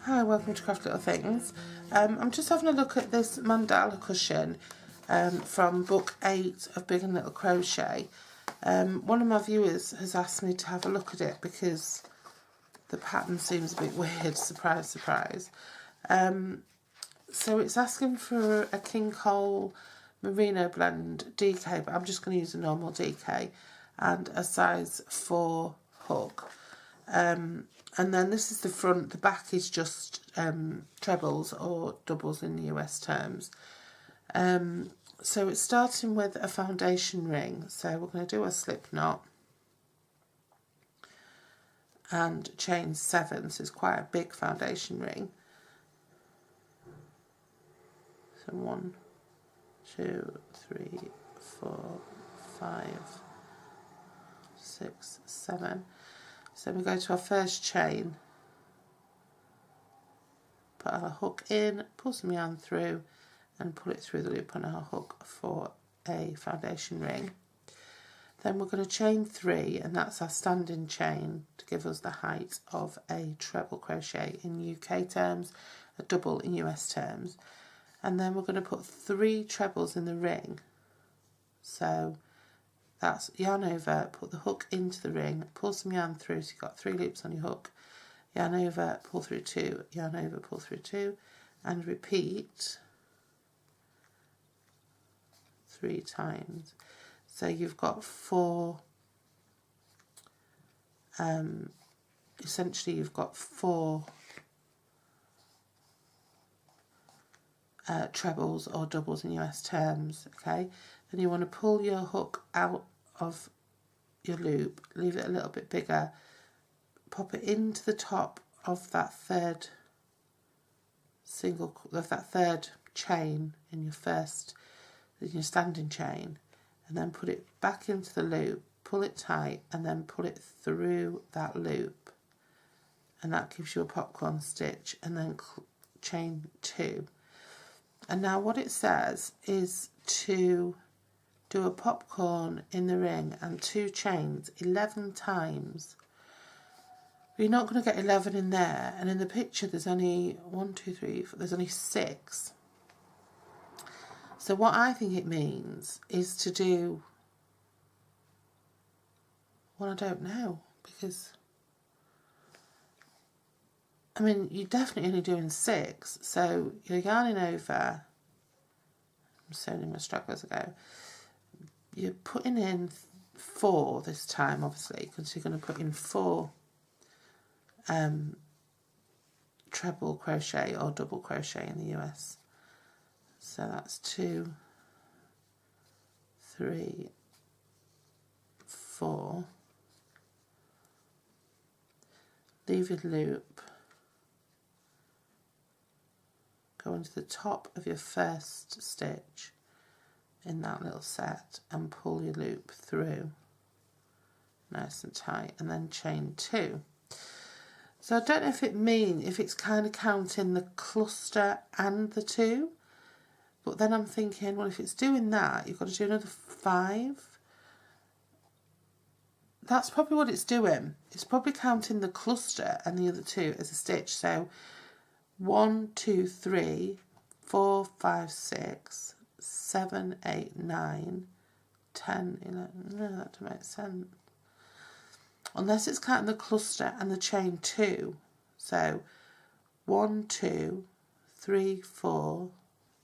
Hi, welcome to Craft Little Things. I'm just having a look at this mandala cushion from book 8 of Big and Little Crochet. One of my viewers has asked me to have a look at it because the pattern seems a bit weird, surprise, surprise. So it's asking for a King Cole Merino blend DK, but I'm just going to use a normal DK, and a size 4 hook. And then this is the front. The back is just trebles or doubles in the US terms. So it's starting with a foundation ring. So we're going to do a slip knot and chain 7. So it's quite a big foundation ring. So 1, 2, 3, 4, 5, 6, 7. So we go to our first chain, put our hook in, pull some yarn through and pull it through the loop on our hook for a foundation ring. Then we're going to chain 3, and that's our standing chain to give us the height of a treble crochet in UK terms, a double in US terms. And then we're going to put 3 trebles in the ring. So that's yarn over, put the hook into the ring, pull some yarn through, so you've got 3 loops on your hook, yarn over, pull through 2, yarn over, pull through 2, and repeat 3 times. So you've got 4, essentially you've got 4 trebles or doubles in US terms, okay? Then you want to pull your hook out of your loop, leave it a little bit bigger, pop it into the top of that third chain in your standing chain, and then put it back into the loop, pull it tight, and then pull it through that loop, and that gives you a popcorn stitch, and then chain 2. And now what it says is to do a popcorn in the ring and 2 chains 11 times. But you're not going to get 11 in there, and in the picture there's only 1, 2, 3, 4, there's only 6. So what I think it means is to do, well, I don't know, because I mean you're definitely only doing 6, so you're yarning over, I'm sewing in my stragglers ago, you're putting in 4 this time, obviously, because you're going to put in 4 treble crochet or double crochet in the US. So that's 2, 3, 4. Leave your loop, go into the top of your first stitch in that little set and pull your loop through nice and tight, and then chain 2. So I don't know if it's kind of counting the cluster and the 2, but then I'm thinking, well, if it's doing that, you've got to do another 5. That's probably what it's doing. It's probably counting the cluster and the other 2 as a stitch. So 1, 2, 3, 4, 5, 6, 7, 8, 9, 10, 11. No, that doesn't make sense. Unless it's counting the cluster and the chain 2. So 1, 2, 3, 4.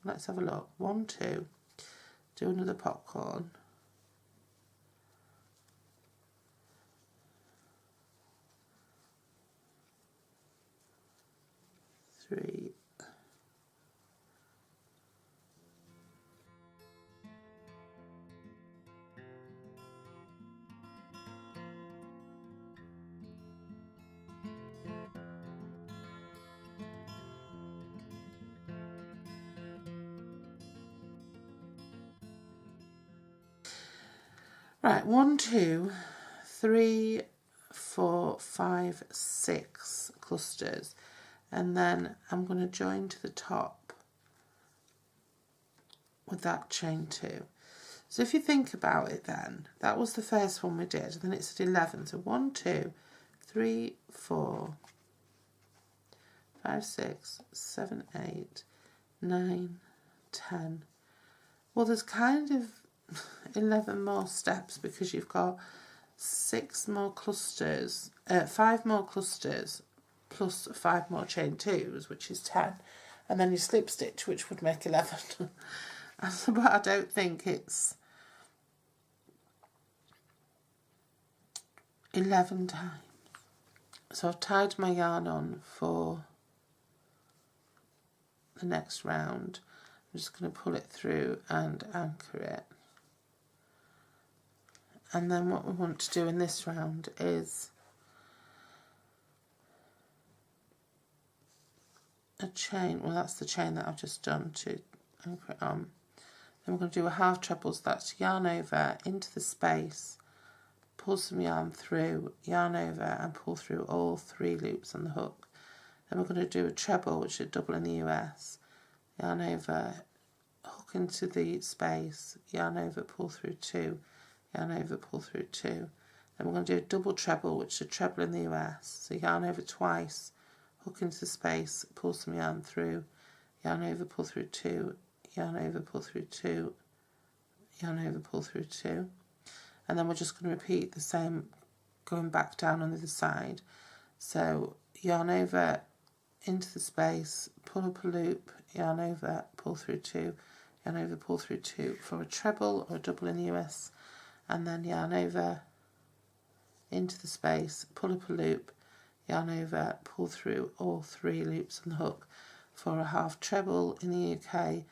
Let's have a look. 1, 2. Do another popcorn. 3. Right, 1, 2, 3, 4, 5, 6 clusters, and then I'm going to join to the top with that chain 2. So if you think about it, then that was the first one we did, and then it's at 11. So 1, 2, 3, 4, 5, 6, 7, 8, 9, 10. Well, there's kind of 11 more steps because you've got 6 more clusters, 5 more clusters plus 5 more chain 2s, which is 10, and then you slip stitch, which would make 11. But I don't think it's 11 times. So I've tied my yarn on for the next round. I'm just going to pull it through and anchor it. And then what we want to do in this round is a chain. Well, that's the chain that I've just done to anchor it on. Then we're going to do a half treble, so that's yarn over into the space, pull some yarn through, yarn over and pull through all 3 loops on the hook. Then we're going to do a treble, which is double in the US, yarn over, hook into the space, yarn over, pull through 2, yarn over, pull through 2. Then we're going to do a double treble, which is a treble in the US, so yarn over twice, hook into the space, pull some yarn through, yarn over, pull through 2, yarn over, pull through 2, yarn over, pull through 2. And then we're just going to repeat the same going back down on the other side. So yarn over into the space, pull up a loop, yarn over, pull through 2, yarn over, pull through 2 for a treble or a double in the US, and then yarn over into the space, pull up a loop, yarn over, pull through all 3 loops on the hook for a half treble in the UK,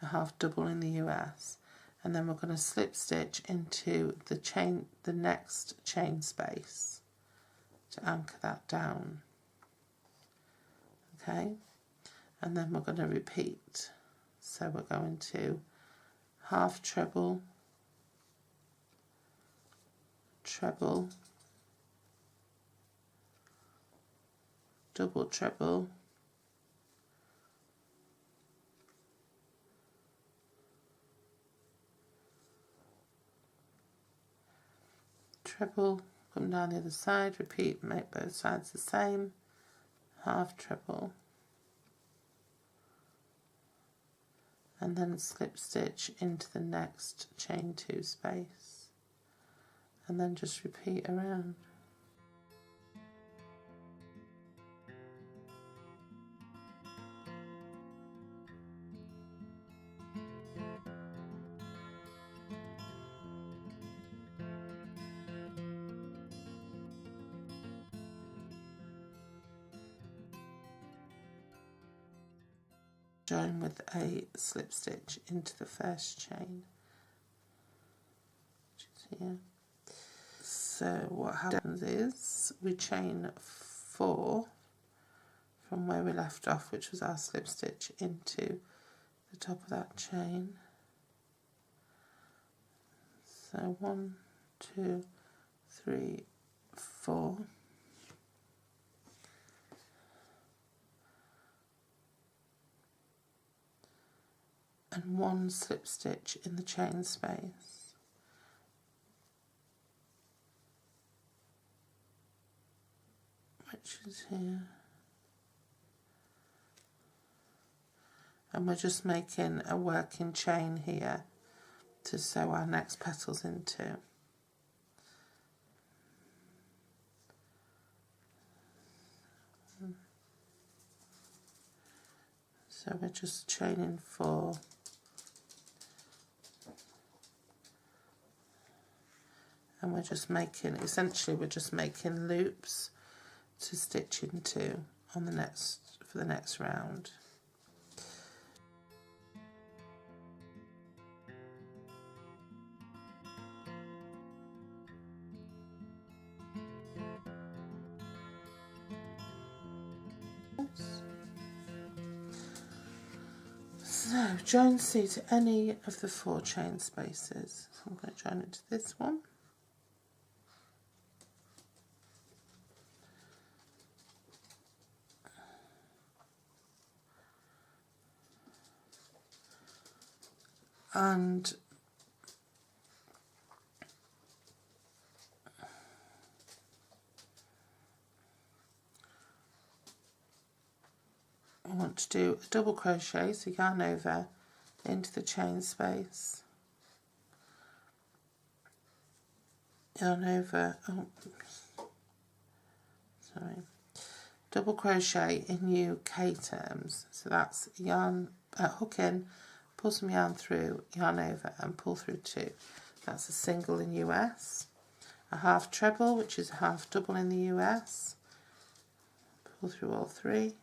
a half double in the US. And then we're going to slip stitch into the next chain space to anchor that down. Okay, and then we're going to repeat. So we're going to half treble, treble, double treble, treble, come down the other side, repeat, make both sides the same, half treble, and then slip stitch into the next chain 2 space, and then just repeat around. Join with a slip stitch into the first chain, which is here. So what happens is we chain 4 from where we left off, which was our slip stitch, into the top of that chain. So 1, 2, 3, 4. And 1 slip stitch in the chain space. Which is here. And we're just making a working chain here to sew our next petals into. So we're just chaining 4. And we're just making, essentially we're just making loops to stitch into on the for the next round. So join C to any of the 4 chain spaces. So I'm going to join it to this one. And do a double crochet, so yarn over into the chain space, yarn over, double crochet in UK terms, so that's yarn, hook in, pull some yarn through, yarn over and pull through 2. That's a single in US. A half treble, which is a half double in the US, pull through all 3.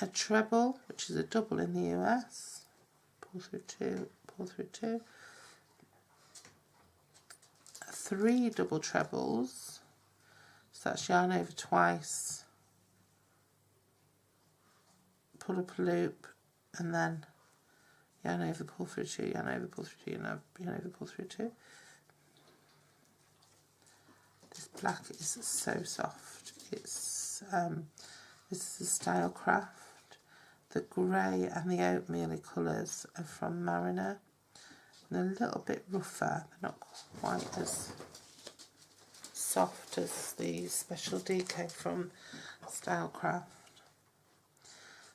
A treble, which is a double in the US, pull through 2, pull through 2. 3 double trebles, so that's yarn over twice, pull up a loop, and then yarn over, pull through 2, yarn over, pull through 2, yarn over, pull through 2. This black is so soft. It's this is a style craft. The grey and the oatmeal colours are from Mariner. They're a little bit rougher. They're not quite as soft as the special decor from Stylecraft.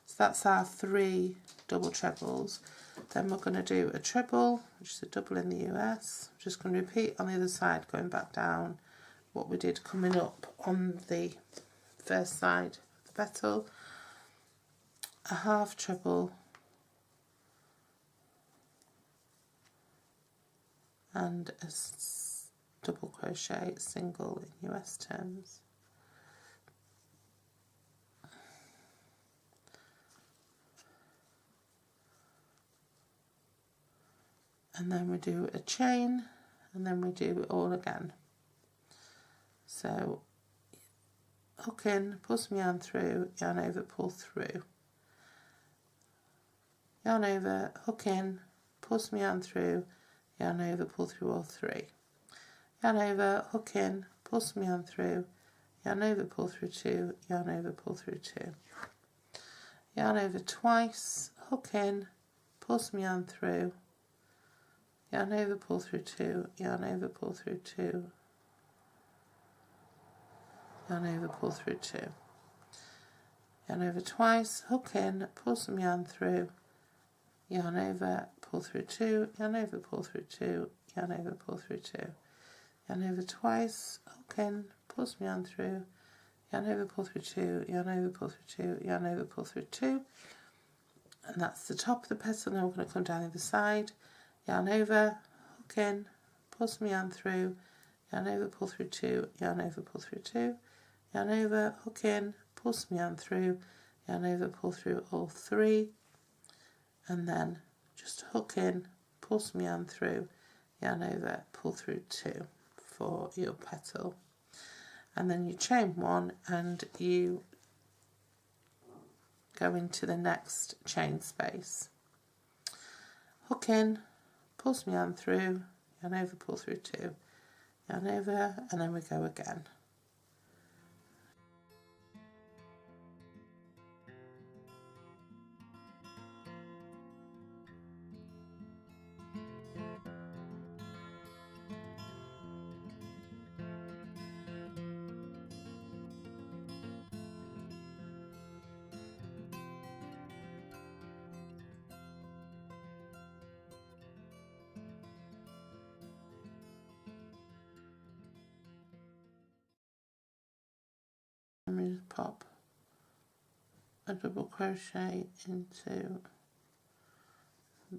So that's our 3 double trebles. Then we're going to do a treble, which is a double in the US. I'm just going to repeat on the other side, going back down what we did coming up on the first side of the petal. A half treble and a double crochet single in US terms. And then we do a chain, and then we do it all again. So hook in, pull some yarn through, yarn over, pull through, yarn over, hook in, pull some yarn through, yarn over, pull through all 3, yarn over, hook in, pull some yarn through, yarn over, pull through 2, yarn over, pull through 2, yarn over twice, hook in, pull some yarn through, yarn over, pull through 2, yarn over, pull through 2, yarn over, pull through 2, yarn over twice, hook in, pull some yarn through, yarn over, pull through 2, yarn over, pull through 2, yarn over, pull through 2, yarn over twice, hook in, pull some yarn through, yarn over, pull through 2, yarn over, pull through 2, yarn over, pull through 2, and that's the top of the petal. Now we're going to come down the other side, yarn over, hook in, pull some yarn through, yarn over, pull through 2, yarn over, pull through 2, yarn over, hook in, pull some yarn through, yarn over, pull through all 3, and then just hook in, pull some yarn through, yarn over, pull through 2 for your petal, and then you chain 1 and you go into the next chain space. Hook in, pull some yarn through, yarn over, pull through 2, yarn over, and then we go again. Let me just pop a double crochet into the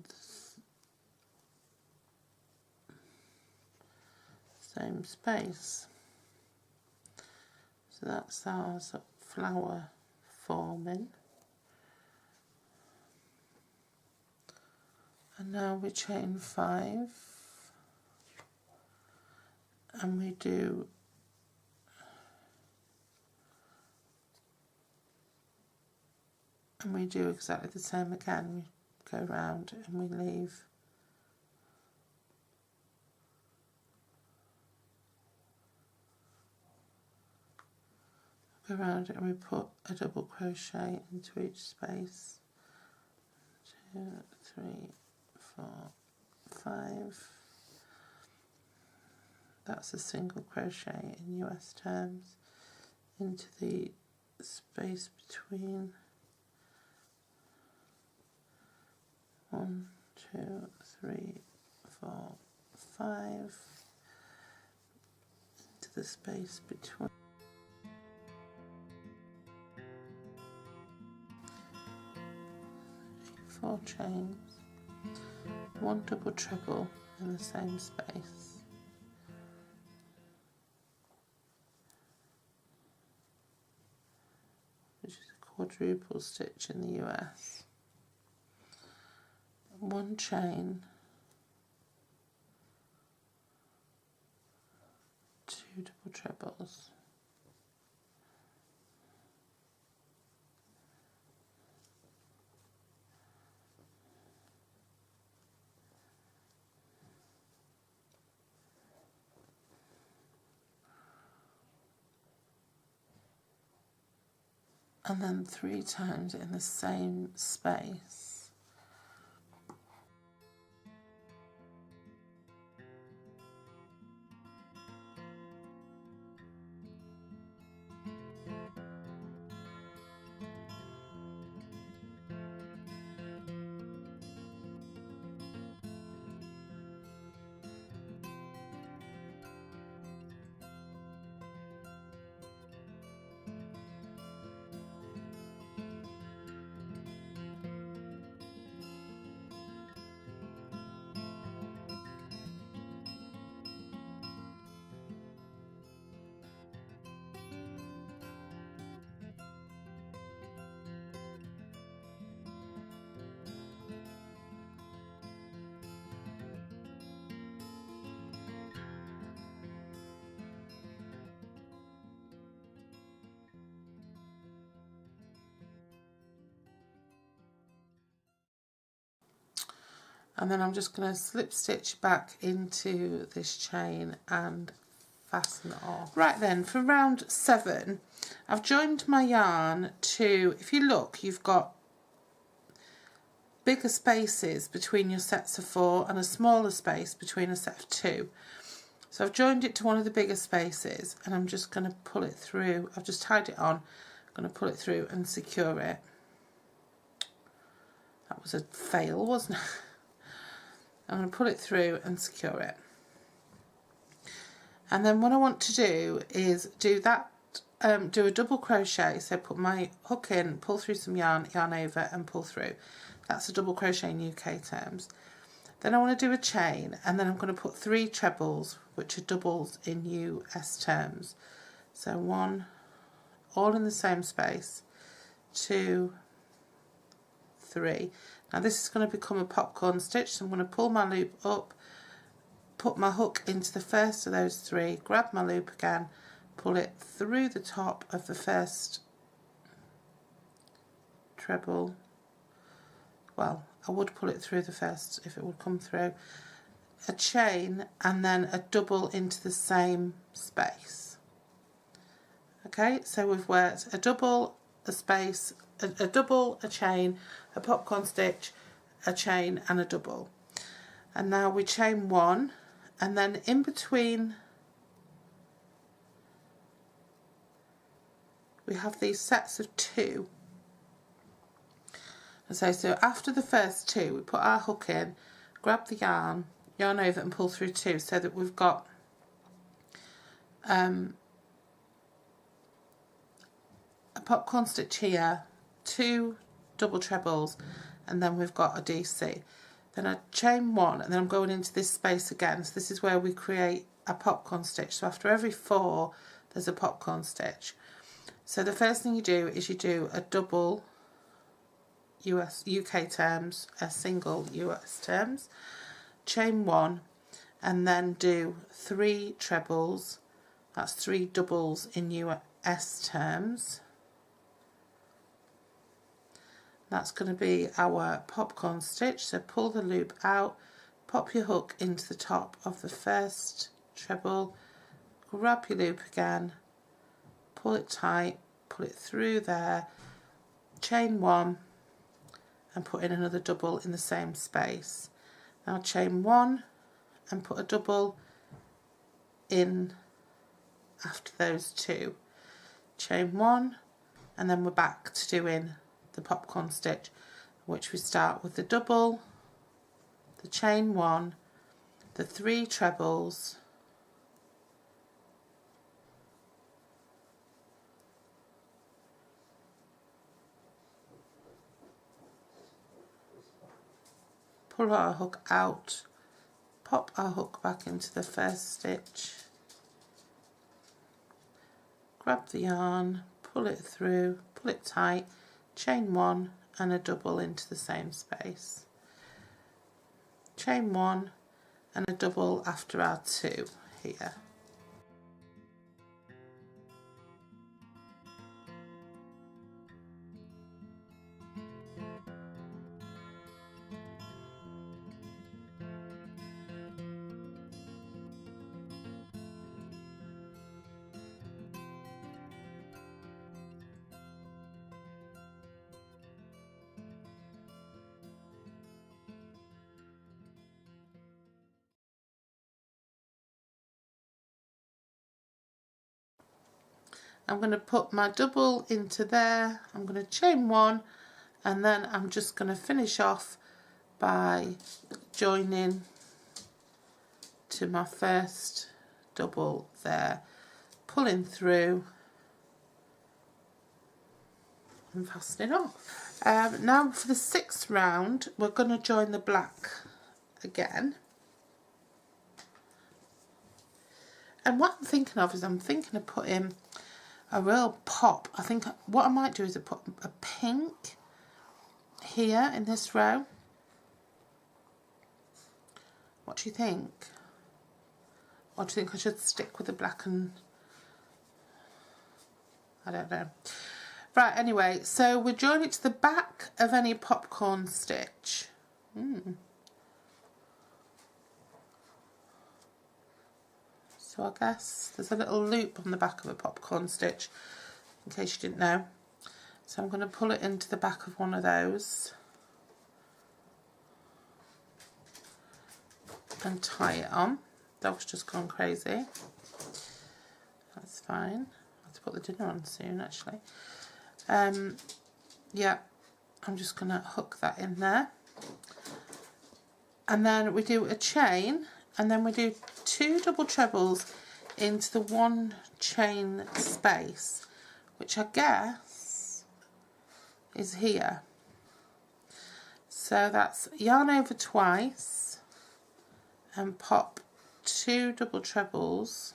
same space. So that's our flower forming. And now we chain 5 and we do exactly the same again. We go round and we leave go around and we put a double crochet into each space. 2, 3, 4, 5. That's a single crochet in US terms into the space between 1, 2, 3, 4, 5 into the space between. 4 chains, 1 double treble in the same space, which is a quadruple stitch in the US, 1 chain, 2 double trebles, and then 3 times in the same space. And then I'm just going to slip stitch back into this chain and fasten it off. Right then, for round 7, I've joined my yarn to, if you look, you've got bigger spaces between your sets of 4 and a smaller space between a set of 2. So I've joined it to one of the bigger spaces and I'm just going to pull it through. I've just tied it on. I'm going to pull it through and secure it. That was a fail, wasn't it? I'm going to pull it through and secure it. And then what I want to do is do that, do a double crochet. So put my hook in, pull through some yarn, yarn over and pull through. That's a double crochet in UK terms. Then I want to do a chain and then I'm going to put 3 trebles, which are doubles in US terms. So 1, all in the same space, 2, 3. Now this is going to become a popcorn stitch, so I'm going to pull my loop up, put my hook into the first of those 3, grab my loop again, pull it through the top of the first treble. Well, I would pull it through the first if it would come through. A chain and then a double into the same space. Okay, so we've worked a double, a space, a double, a chain, a popcorn stitch, a chain and a double. And now we chain 1 and then in between we have these sets of 2. And so after the first 2 we put our hook in, grab the yarn, yarn over and pull through 2 so that we've got a popcorn stitch here, 2 double trebles and then we've got a DC. Then I chain 1 and then I'm going into this space again, so this is where we create a popcorn stitch. So after every 4 there's a popcorn stitch. So the first thing you do is you do a double UK terms, a single US terms, chain 1 and then do 3 trebles, that's 3 doubles in US terms. That's going to be our popcorn stitch, so pull the loop out, pop your hook into the top of the first treble, grab your loop again, pull it tight, pull it through there, chain 1 and put in another double in the same space. Now chain 1 and put a double in after those 2. Chain 1 and then we're back to doing the popcorn stitch, which we start with the double, the chain 1, the 3 trebles, pull our hook out, pop our hook back into the first stitch, grab the yarn, pull it through, pull it tight, chain 1 and a double into the same space. Chain 1 and a double after our 2 here. I'm going to put my double into there, I'm going to chain 1 and then I'm just going to finish off by joining to my first double there, pulling through and fastening off. Now for the 6th round we're going to join the black again. And what I'm thinking of is I'm thinking of putting a real pop. I think what I might do is put a pink here in this row. What do you think? Or do you think I should stick with the black and... I don't know. Right, anyway, so we join it to the back of any popcorn stitch. So I guess there's a little loop on the back of a popcorn stitch, in case you didn't know. So I'm going to pull it into the back of one of those and tie it on. Dog's just gone crazy. That's fine. I have to put the dinner on soon, actually. Yeah, I'm just going to hook that in there. And then we do a chain, and then we do 2 double trebles into the 1 chain space, which I guess is here. So that's yarn over twice and pop 2 double trebles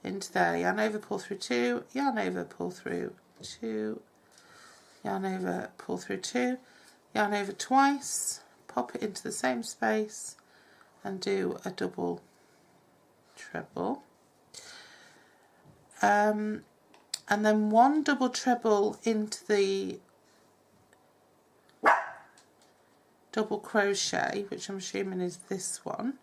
into there, yarn over, pull through 2, yarn over, pull through 2, yarn over, pull through 2, yarn over twice, pop it into the same space and do a double treble, and then 1 double treble into the double crochet, which I'm assuming is this one,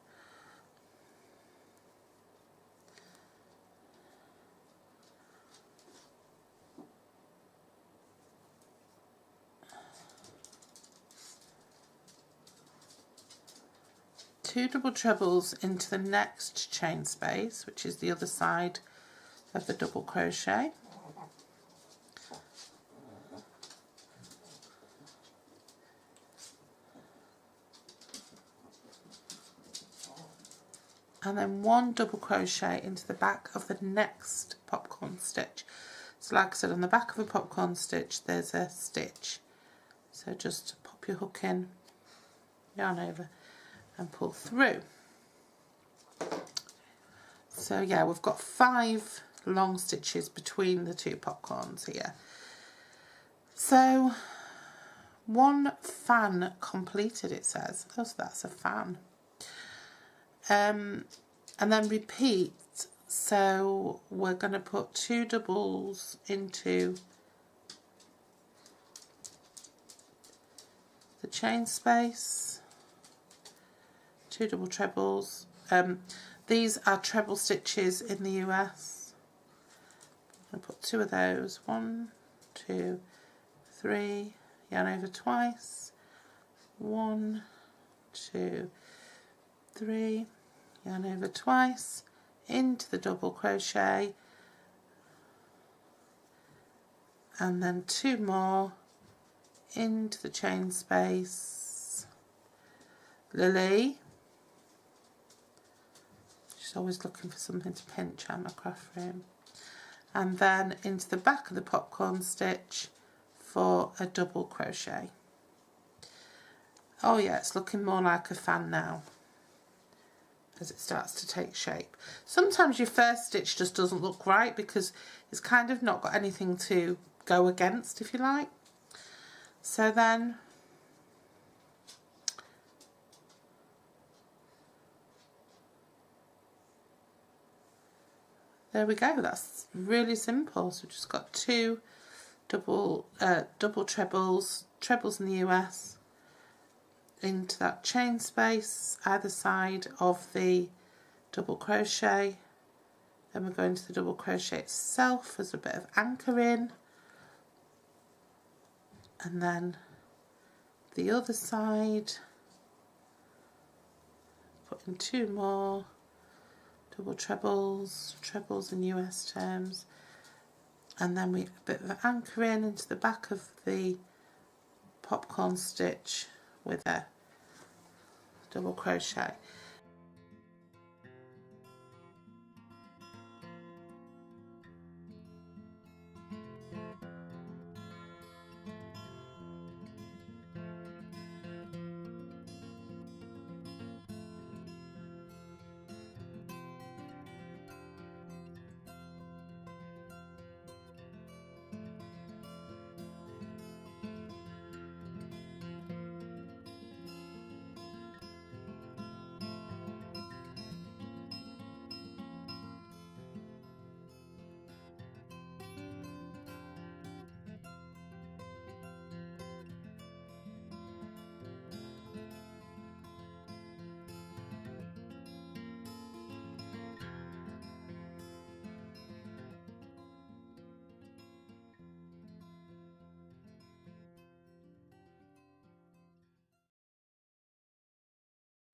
two double trebles into the next chain space, which is the other side of the double crochet, and then 1 double crochet into the back of the next popcorn stitch. So like I said, on the back of a popcorn stitch there's a stitch, so just pop your hook in, yarn over and pull through. So yeah, we've got 5 long stitches between the 2 popcorns here. So 1 fan completed, it says. Oh, so that's a fan. And then repeat. So we're going to put 2 doubles into the chain space, 2 double trebles. These are treble stitches in the US. I'm going to put 2 of those. 1, 2, 3, yarn over twice. 1, 2, 3, yarn over twice, into the double crochet, and then 2 more into the chain space, Lily. She's always looking for something to pinch at my craft room. And then into the back of the popcorn stitch for a double crochet. Oh yeah, it's looking more like a fan now as it starts to take shape. Sometimes your first stitch just doesn't look right because it's kind of not got anything to go against, if you like. So then there we go, that's really simple. So we've just got two double trebles in the US into that chain space either side of the double crochet. Then we're going to the double crochet itself as a bit of anchoring, and then the other side, put in two more double trebles in US terms, and then we a bit of anchoring into the back of the popcorn stitch with a double crochet.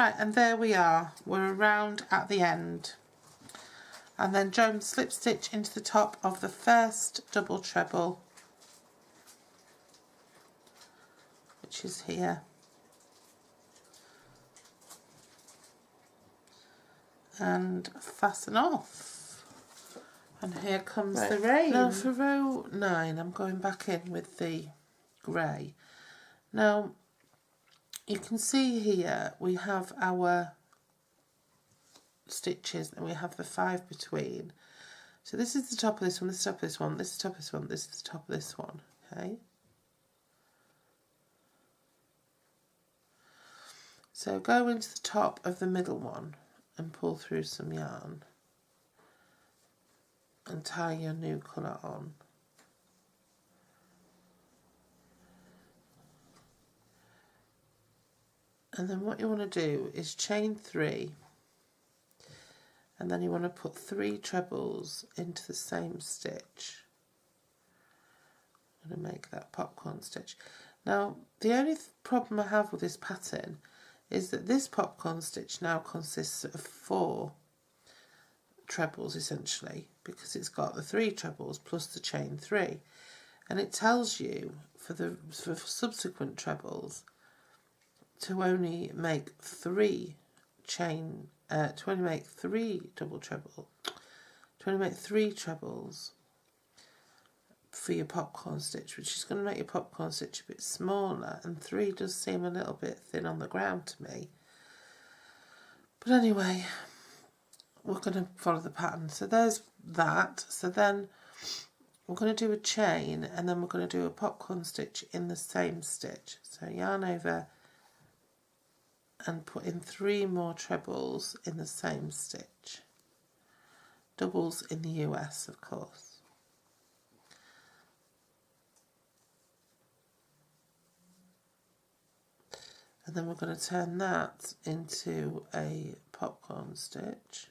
Right, and there we are, we're around at the end, and then don't slip stitch into the top of the first double treble, which is here, and fasten off. And here comes the rain. Now for row 9 I'm going back in with the grey. Now you can see here we have our stitches and we have the 5 between. So this is the top of this one, this is the top of this one, this is the top of this one, this is the top of this one, okay? So go into the top of the middle one and pull through some yarn and tie your new colour on. And then what you want to do is chain 3, and then you want to put 3 trebles into the same stitch. I'm going to make that popcorn stitch. Now the only problem I have with this pattern is that this popcorn stitch now consists of 4 trebles essentially, because it's got the 3 trebles plus the chain 3, and it tells you for subsequent trebles to only make 3 double treble, to only make 3 trebles for your popcorn stitch, which is going to make your popcorn stitch a bit smaller, and 3 does seem a little bit thin on the ground to me. But anyway, we're going to follow the pattern. So there's that. So then we're going to do a chain, and then we're going to do a popcorn stitch in the same stitch. So yarn over and put in 3 more trebles in the same stitch. Doubles in the US, of course. And then we're going to turn that into a popcorn stitch.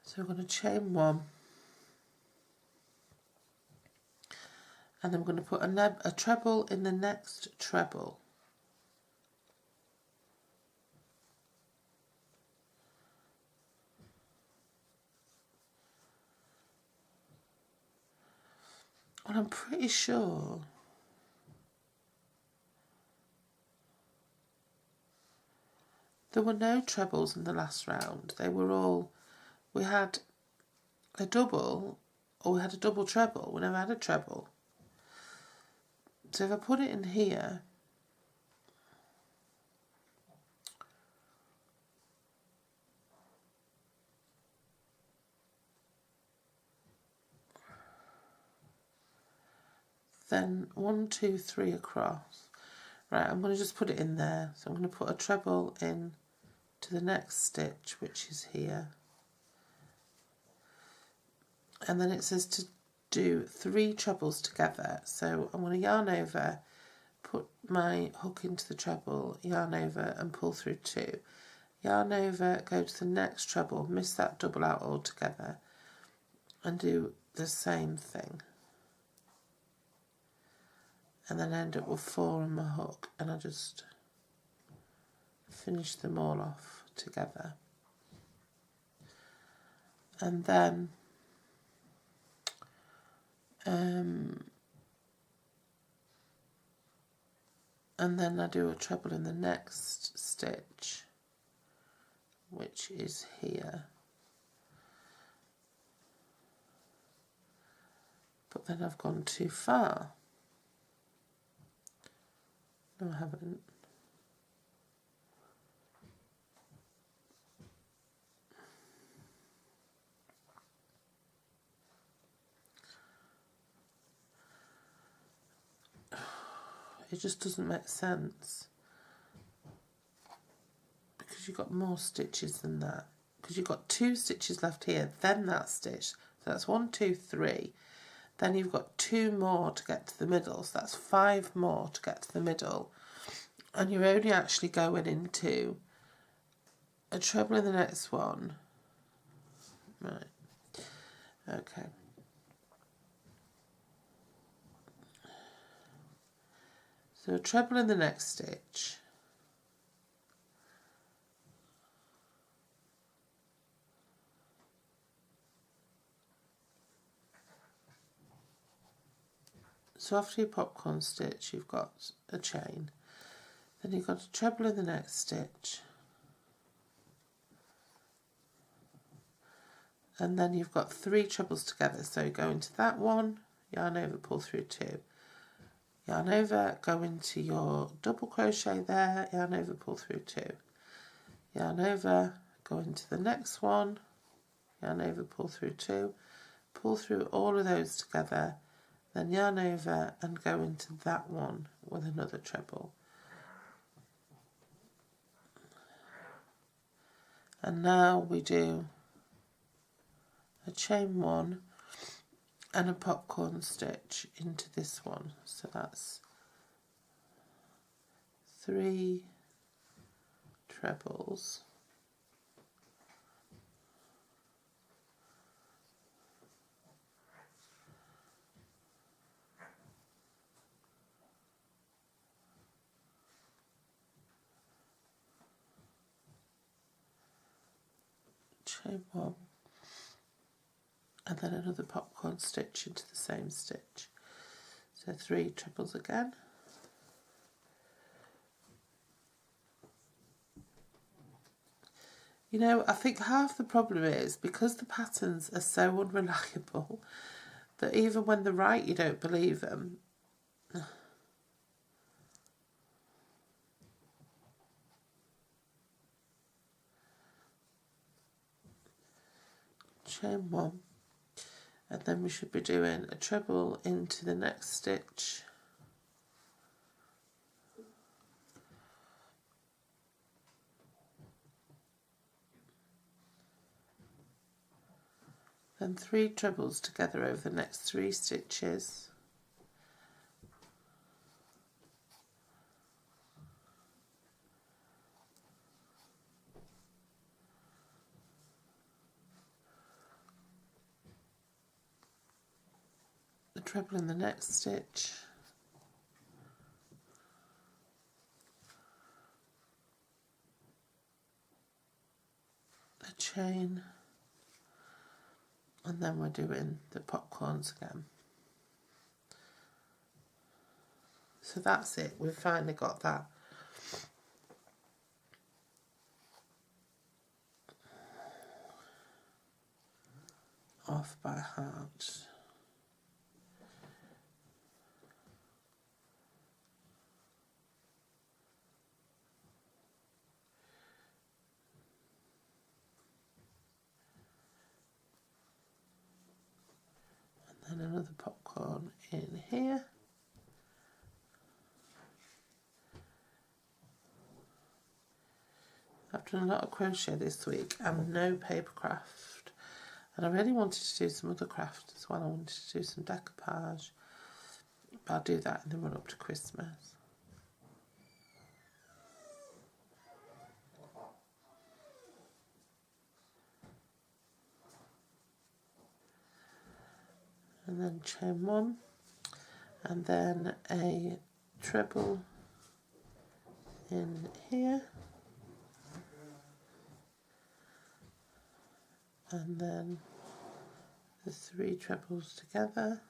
So we're going to chain 1. And then we're going to put a treble in the next treble. And I'm pretty sure There were no trebles in the last round. They were all, we had a double, or we had a double treble. We never had a treble. So if I put it in here, then 1, 2, 3 across. Right, I'm going to just put it in there. So I'm going to put a treble in to the next stitch, which is here. And then it says to do 3 trebles together. So I'm going to yarn over, put my hook into the treble, yarn over and pull through 2. Yarn over, go to the next treble, miss that double out altogether and do the same thing. And then end up with 4 on my hook, and I just finish them all off together. And then I do a treble in the next stitch, which is here. But then I've gone too far. No, I haven't. It just doesn't make sense. Because you've got more stitches than that. Because you've got 2 stitches left here, then that stitch. So that's 1, 2, 3. Then you've got 2 more to get to the middle. So that's 5 more to get to the middle. And you're only actually going into a treble in the next one. Right. Okay. So a treble in the next stitch. So after your popcorn stitch, you've got a chain. Then you've got a treble in the next stitch. And then you've got 3 trebles together. So you go into that one, yarn over, pull through 2. Yarn over, go into your double crochet there, yarn over, pull through 2. Yarn over, go into the next one, yarn over, pull through 2. Pull through all of those together. Then yarn over and go into that one with another treble. And now we do a chain 1 and a popcorn stitch into this one. So that's 3 trebles. Chain 1 and then another popcorn stitch into the same stitch. So 3 trebles again. You know, I think half the problem is because the patterns are so unreliable that even when they're right you don't believe them. Chain 1 and then we should be doing a treble into the next stitch, then 3 trebles together over the next 3 stitches, a treble in the next stitch, a chain, and then we're doing the popcorns again. So that's it, we've finally got that. off by heart. And then another popcorn in here. I've done a lot of crochet this week and no paper craft. And I really wanted to do some other craft as well. I wanted to do some decoupage. But I'll do that in the run up to Christmas. And then chain one. And then a treble in here. And then the 3 trebles together.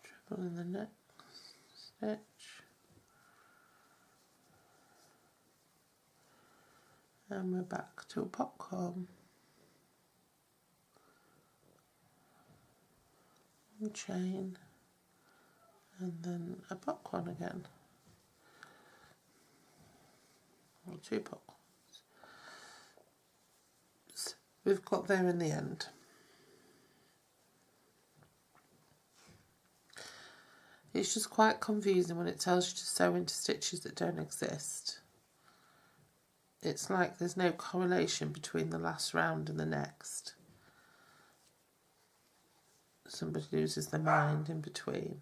Treble in the next stitch. And we're back to a popcorn. One chain, and then a popcorn again. Or 2 popcorns. So we've got there in the end. It's just quite confusing when it tells you to sew into stitches that don't exist. It's like there's no correlation between the last round and the next. Somebody loses their mind in between.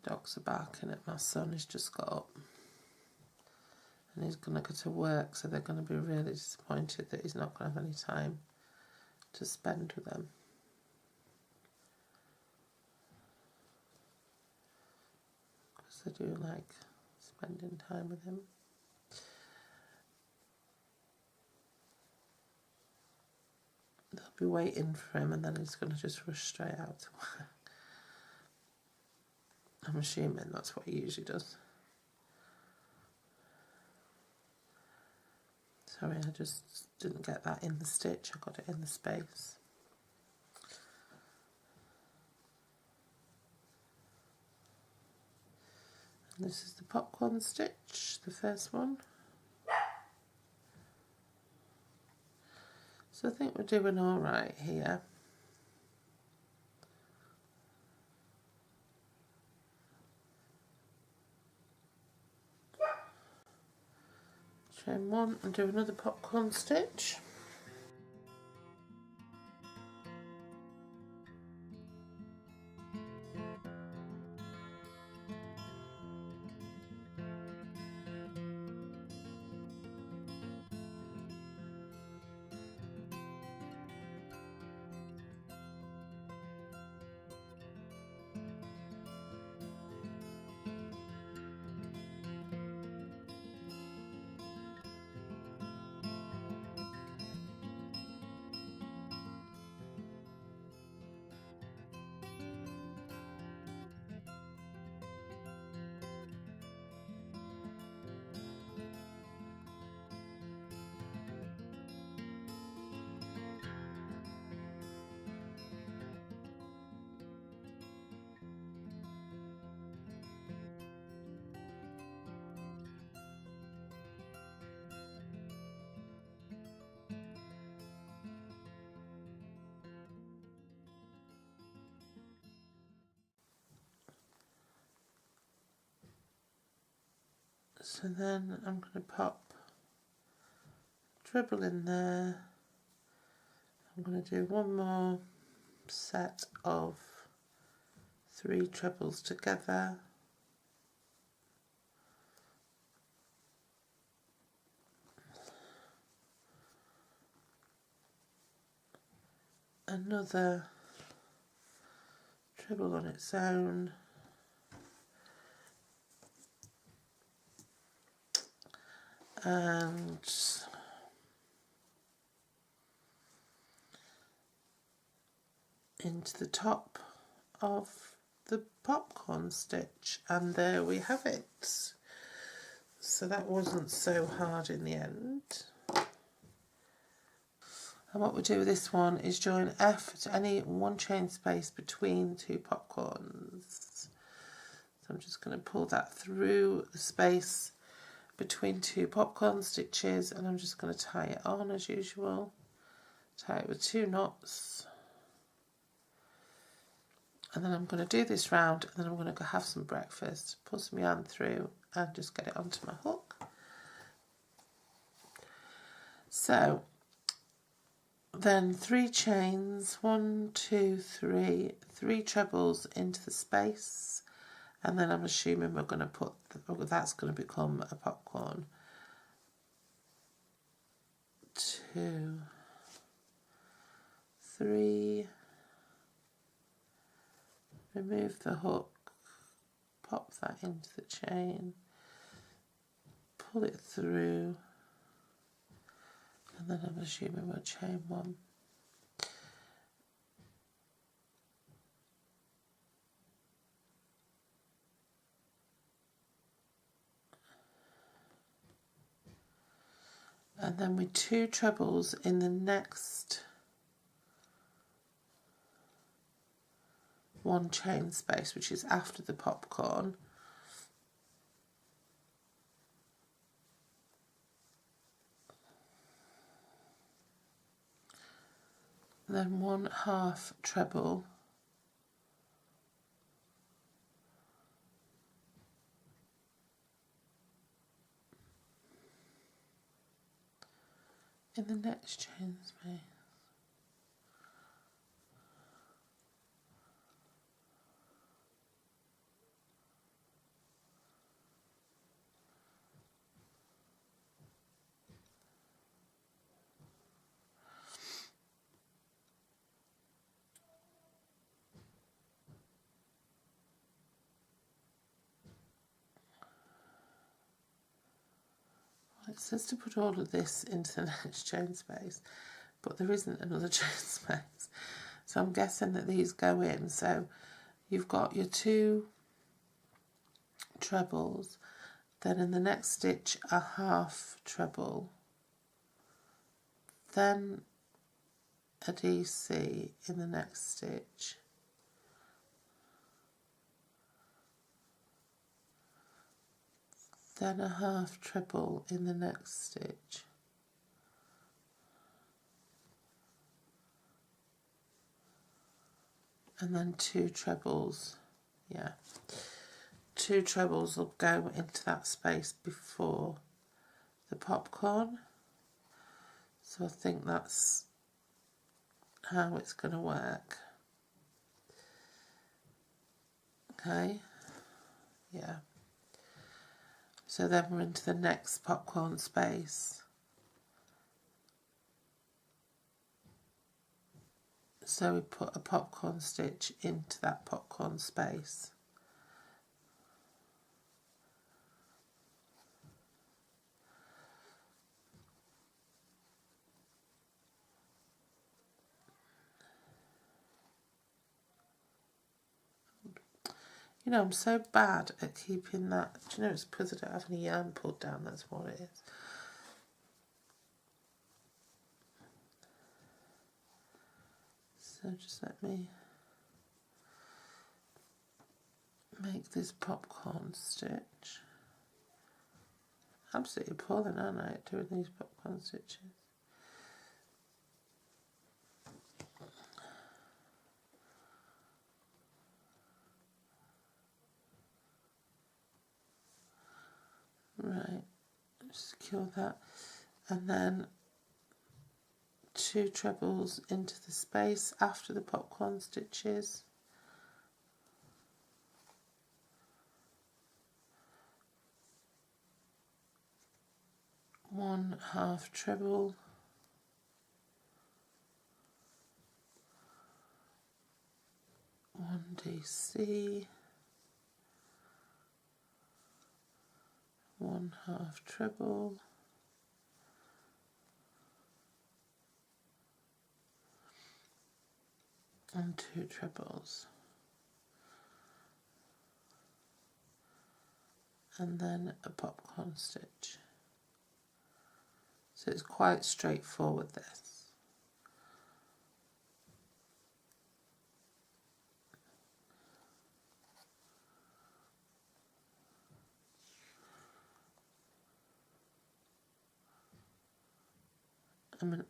The dogs are barking at my son. He's just got up. And he's going to go to work, so they're going to be really disappointed that he's not going to have any time to spend with them. I do like spending time with him. They'll be waiting for him and then he's going to just rush straight out to work. I'm assuming that's what he usually does. Sorry, I just didn't get that in the stitch, I got it in the space. This is the popcorn stitch, the first one. So I think we're doing all right here. Chain one and do another popcorn stitch. So then I'm going to pop treble in there. I'm going to do one more set of 3 trebles together. another treble on its own, and into the top of the popcorn stitch, and there we have it. So that wasn't so hard in the end. And what we do with this one is join F to any one chain space between two popcorns. So I'm just going to pull that through the space between two popcorn stitches, and I'm just going to tie it on as usual. Tie it with 2 knots. And then I'm going to do this round, and then I'm going to go have some breakfast, pull some yarn through and just get it onto my hook. So then 3 chains, 1, 2, 3, 3 trebles into the space, and then I'm assuming we're going to put, that's going to become a popcorn. 2, 3, remove the hook, pop that into the chain, pull it through, and then I'm assuming we'll chain 1. And then with 2 trebles in the next 1 chain space, which is after the popcorn. Then 1/2 treble in the next chain space. It says to put all of this into the next chain space, but there isn't another chain space. So I'm guessing that these go in. So you've got your 2 trebles, then in the next stitch a 1/2 treble, then a DC in the next stitch, then a 1/2 treble in the next stitch, and then 2 trebles. Yeah, 2 trebles will go into that space before the popcorn. So I think that's how it's going to work. Okay, yeah. So then we're into the next popcorn space. So we put a popcorn stitch into that popcorn space. You know, I'm so bad at keeping that. Do you know, it's because I don't have any yarn pulled down, that's what it is. So just let me make this popcorn stitch. Absolutely appalling, aren't I, at doing these popcorn stitches? Right, secure that, and then 2 trebles into the space after the popcorn stitches. One 1/2 treble, DC, 1/2 treble, and 2 trebles, and then a popcorn stitch. So it's quite straightforward, this.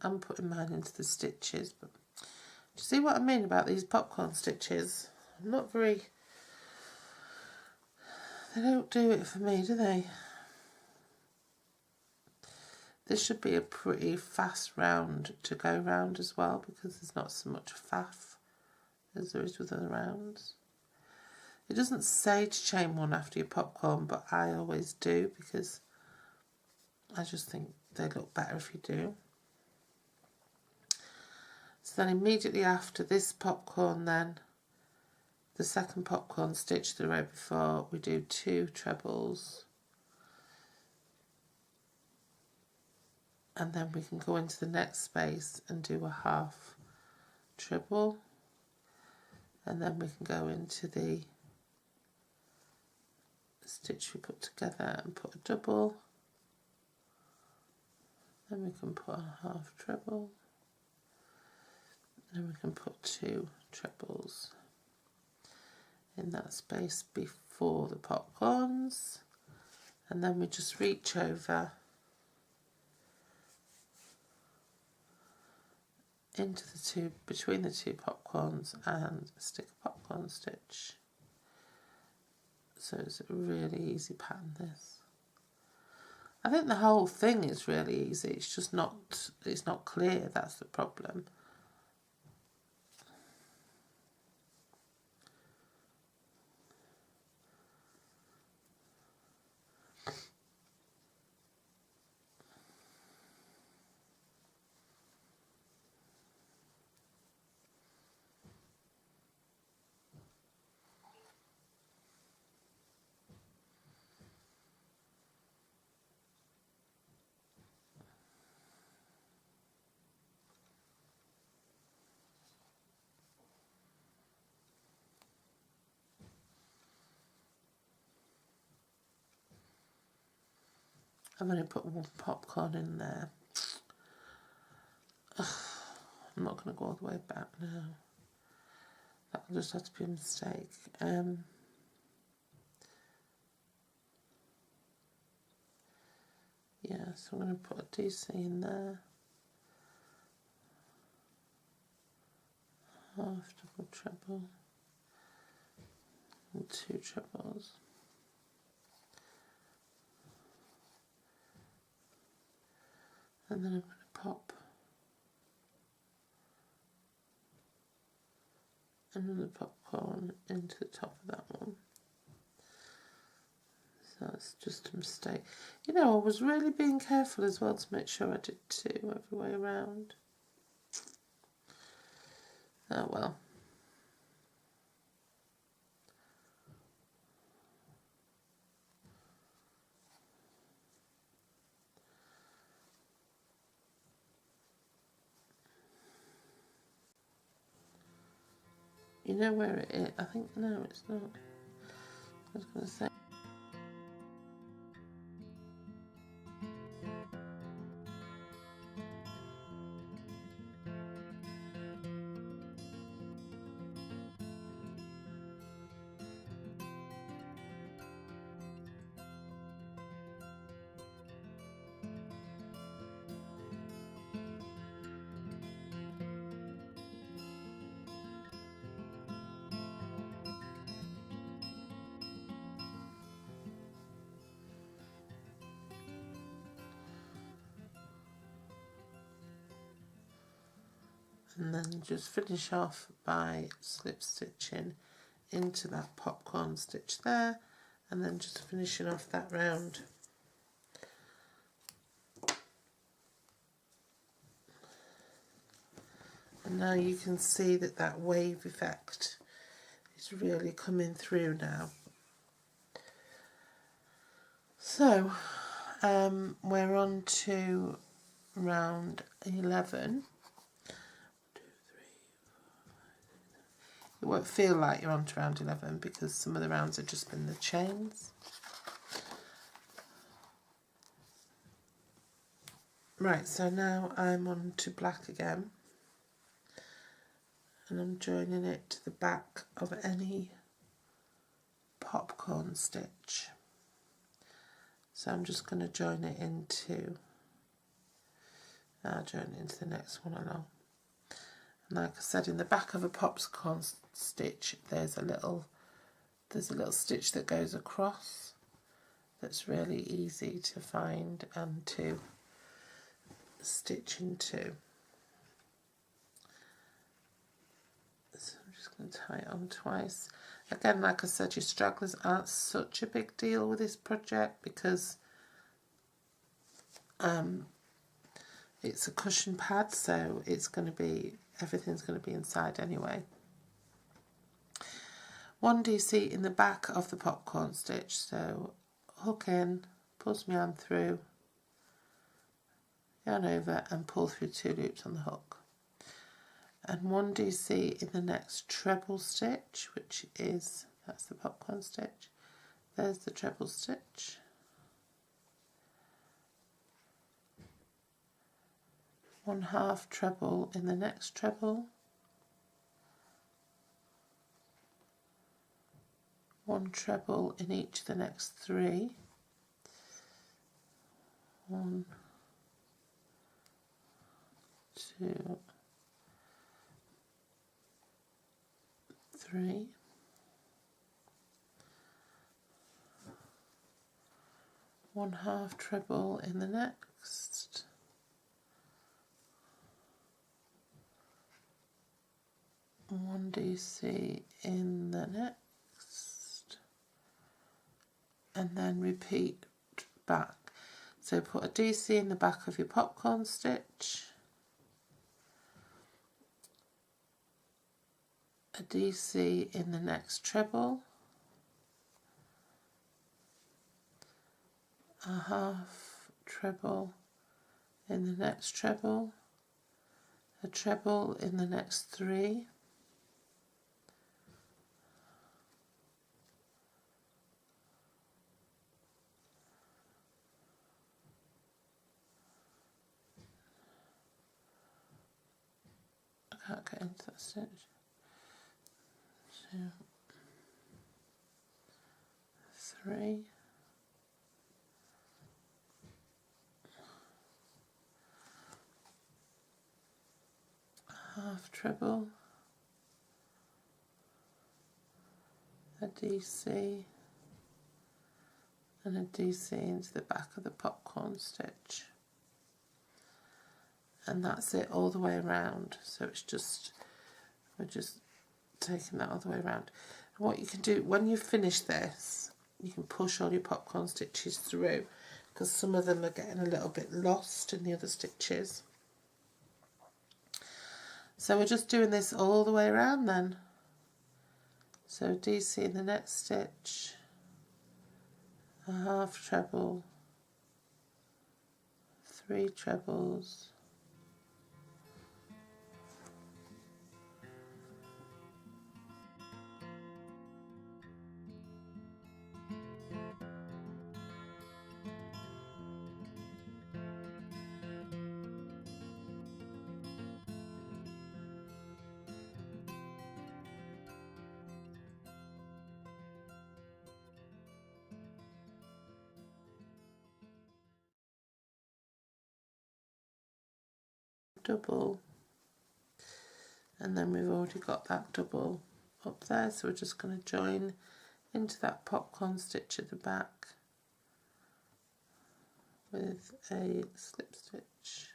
I'm putting mine into the stitches, but do you see what I mean about these popcorn stitches? I'm not very, they don't do it for me, do they? This should be a pretty fast round to go round as well, because there's not so much faff as there is with other rounds. It doesn't say to chain one after your popcorn, but I always do, because I just think they look better if you do. So then immediately after this popcorn, then the second popcorn stitch the row before, we do 2 trebles, and then we can go into the next space and do a 1/2 treble, and then we can go into the stitch we put together and put a double, then we can put a 1/2 treble, and we can put 2 trebles in that space before the popcorns, and then we just reach over into the two, between the 2 popcorns, and stick a popcorn stitch. So it's a really easy pattern, this. I think the whole thing is really easy, it's just not, it's not clear, that's the problem. I'm going to put 1 popcorn in there. Ugh, I'm not going to go all the way back now. That will just have to be a mistake. Yeah, so I'm going to put a DC in there. 1/2 double treble. And 2 trebles. And then I'm going to pop another popcorn into the top of that one. So that's just a mistake. You know, I was really being careful as well to make sure I did 2 every way around. Oh well. You know where it is? I think, no, it's not. I was going to say. And then just finish off by slip stitching into that popcorn stitch there, and then just finishing off that round. And now you can see that that wave effect is It's really coming through now. So we're on to round 11. It won't feel like you're on to round 11 because some of the rounds have just been the chains. Right, so now I'm on to black again, and I'm joining it to the back of any popcorn stitch. So I'm just going to join it into, I'll join it into the next one along. And like I said, in the back of a popcorn stitch, there's a little stitch that goes across that's really easy to find and to stitch into. So I'm just going to tie it on twice. Again, like I said, your stragglers aren't such a big deal with this project because it's a cushion pad, so it's going to be, everything's going to be inside anyway. 1 DC in the back of the popcorn stitch, so hook in, pulls my yarn through, yarn over and pull through 2 loops on the hook. And 1 DC in the next treble stitch, which is, that's the popcorn stitch, there's the treble stitch. 1/2 treble in the next treble, 1 treble in each of the next 3, 1, 2, 3, 1/2 treble in the next, 1 DC in the next, and then repeat back. So put a DC in the back of your popcorn stitch, a DC in the next treble, a 1/2 treble in the next treble, a treble in the next 3, I can't get into that stitch, 2, 3, 1/2 treble, a DC and a DC into the back of the popcorn stitch, and that's it all the way around. So it's just, we're just taking that all the way around. And what you can do when you finish this, you can push all your popcorn stitches through because some of them are getting a little bit lost in the other stitches. So we're just doing this all the way around then. So DC in the next stitch, a 1/2 treble, 3 trebles, double, and then we've already got that double up there, so we're just going to join into that popcorn stitch at the back with a slip stitch,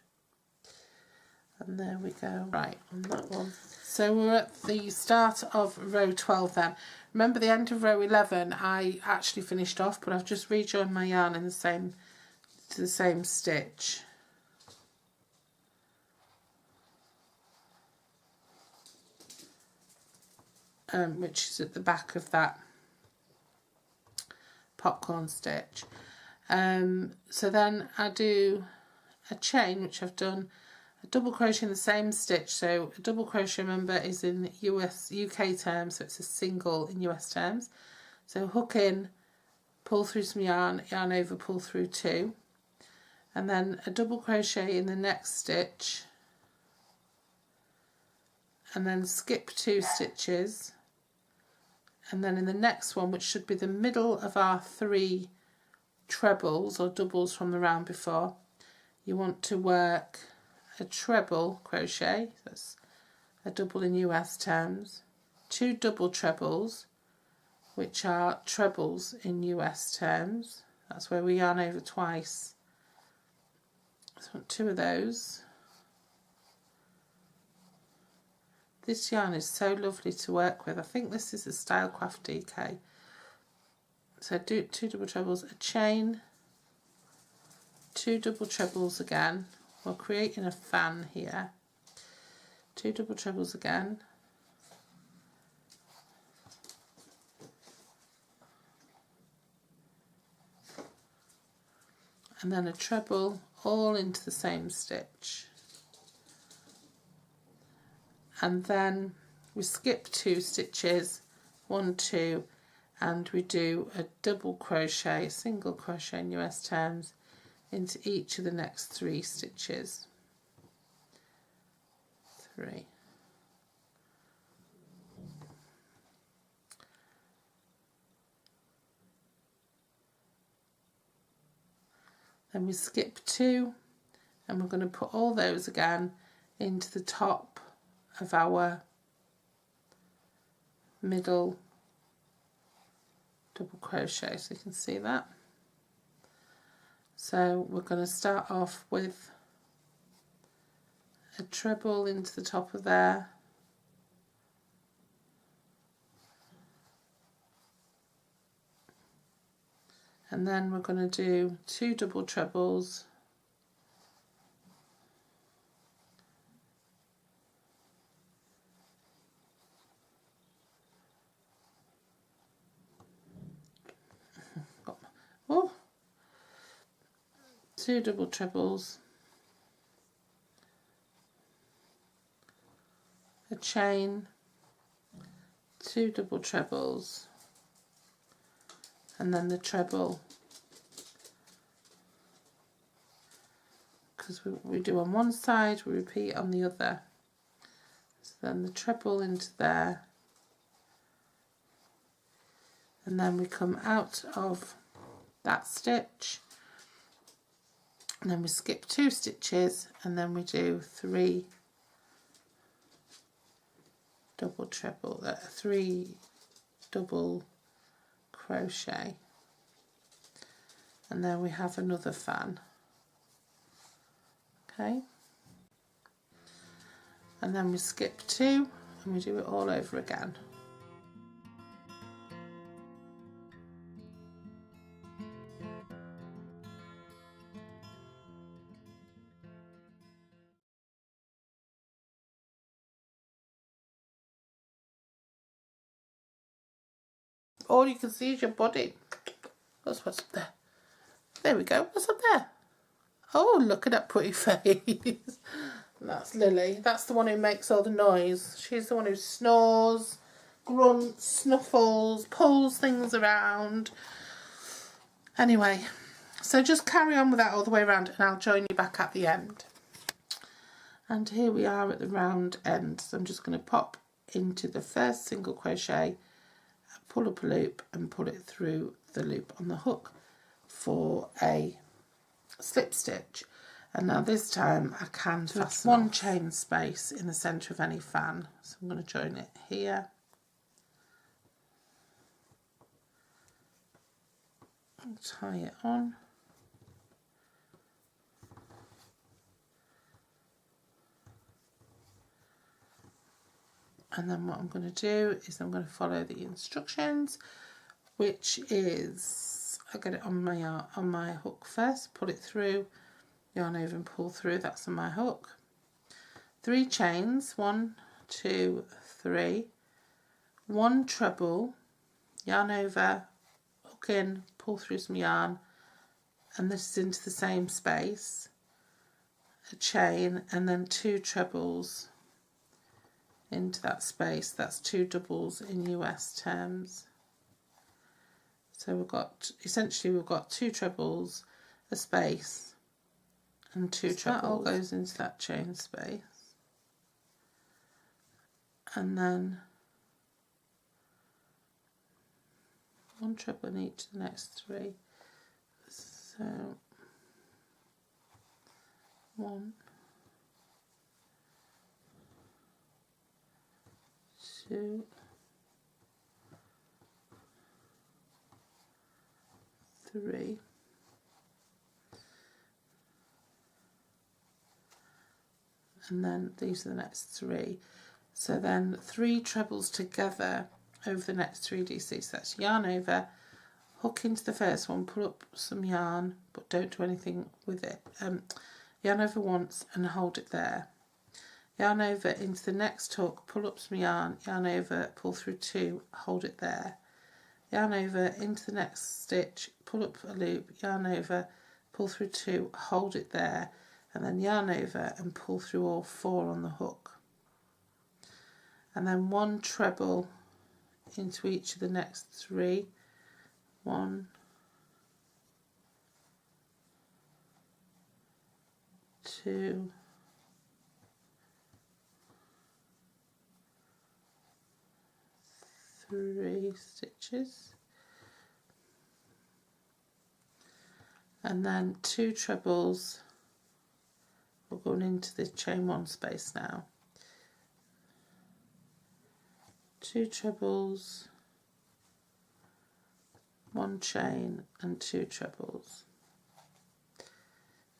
and there we go. Right, on that one. So we're at the start of row 12 then. Remember the end of row 11 I actually finished off, but I've just rejoined my yarn in the same stitch. which is at the back of that popcorn stitch. So then I do a chain, which I've done a double crochet in the same stitch. So a double crochet, remember, is in UK terms, so it's a single in US terms. So hook in, pull through some yarn, yarn over, pull through 2, and then a double crochet in the next stitch, and then skip 2 stitches, and then in the next one, which should be the middle of our 3 trebles or doubles from the round before, you want to work a treble crochet, that's a double in US terms, 2 double trebles, which are trebles in US terms, that's where we yarn over twice, so I want 2 of those. This yarn is so lovely to work with. I think this is a Stylecraft DK. So do 2 double trebles, a chain, 2 double trebles again. We're creating a fan here. 2 double trebles again. And then a treble all into the same stitch. And then we skip 2 stitches, 1, 2, and we do a double crochet, single crochet in US terms, into each of the next 3 stitches. 3. Then we skip 2, and we're going to put all those again into the top of our middle double crochet, so you can see that. So we're going to start off with a treble into the top of there, and then we're going to do 2 double trebles, oh, 2 double trebles, a chain, 2 double trebles, and then the treble, because we do on one side, we repeat on the other. So then the treble into there, and then we come out of that stitch, and then we skip 2 stitches, and then we do 3 double treble, 3 double crochet, and then we have another fan. Okay, and then we skip 2, and we do it all over again. All you can see is your body. That's what's up there. There we go. What's up there? Oh, look at that pretty face. That's Lily. That's the one who makes all the noise. She's the one who snores, grunts, snuffles, pulls things around. Anyway, so just carry on with that all the way around, and I'll join you back at the end. And here we are at the round end. So I'm just going to pop into the first single crochet, pull up a loop and pull it through the loop on the hook for a slip stitch. And now this time I can fasten one chain space in the centre of any fan, so I'm going to join it here and tie it on. And then what I'm going to do is I'm going to follow the instructions, which is I get it on my hook first, pull it through, yarn over and pull through. That's on my hook. 3 chains, 1, 2, 3. 1 treble, yarn over, hook in, pull through some yarn, and this is into the same space, a chain, and then 2 trebles into that space. That's 2 doubles in US terms. So we've got, essentially we've got 2 trebles, a space, and 2 trebles. That all goes into that chain space. And then 1 treble in each of the next 3. So 1, 2, 3, and then these are the next 3. So then 3 trebles together over the next 3 DCs. So that's yarn over, hook into the first one, pull up some yarn, but don't do anything with it. Yarn over once and hold it there. Yarn over into the next hook, pull up some yarn over, pull through 2, hold it there. Yarn over into the next stitch, pull up a loop, yarn over, pull through 2, hold it there, and then yarn over and pull through all 4 on the hook. And then 1 treble into each of the next 3. 1, 2, 3 stitches, and then 2 trebles. We're going into the chain 1 space now. 2 trebles, 1 chain, and 2 trebles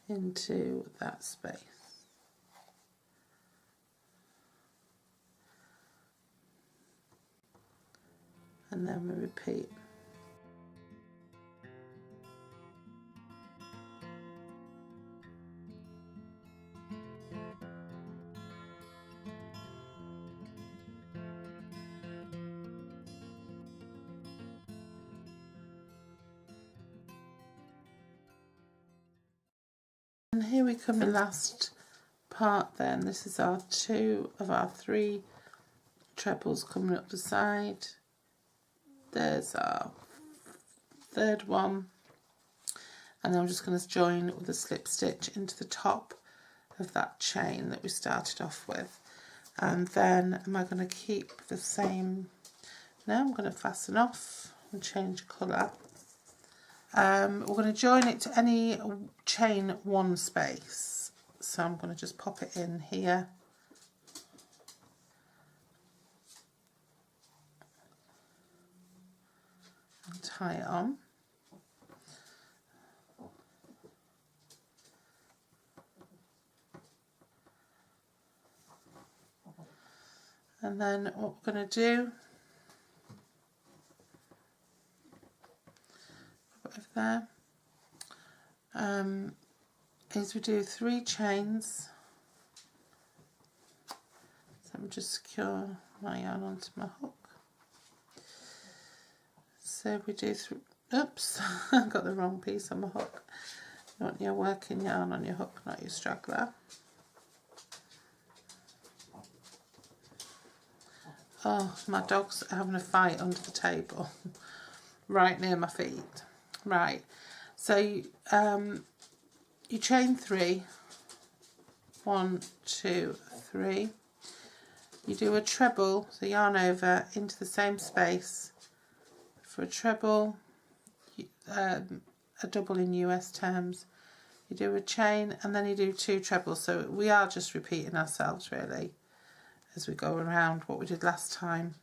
into that space. And then we repeat. And here we come, the last part then. This is our 2 of our 3 trebles coming up the side. There's our 3rd one, and then I'm just going to join with a slip stitch into the top of that chain that we started off with. And then am I going to keep the same? Now I'm going to fasten off and change colour. We're going to join it to any chain 1 space, so I'm going to just pop it in here. And tie it on. And then what we're going to do, over there, is we do 3 chains. So I'm just secure my yarn onto my hook. So we do oops, I got the wrong piece on my hook. You want your working yarn on your hook, not your straggler. Oh, my dog's having a fight under the table, right near my feet. Right, so you chain 3, 1, 2, 3. You do a treble, so yarn over into the same space. For a treble, a double in US terms, you do a chain and then you do 2 trebles. So we are just repeating ourselves really as we go around what we did last time.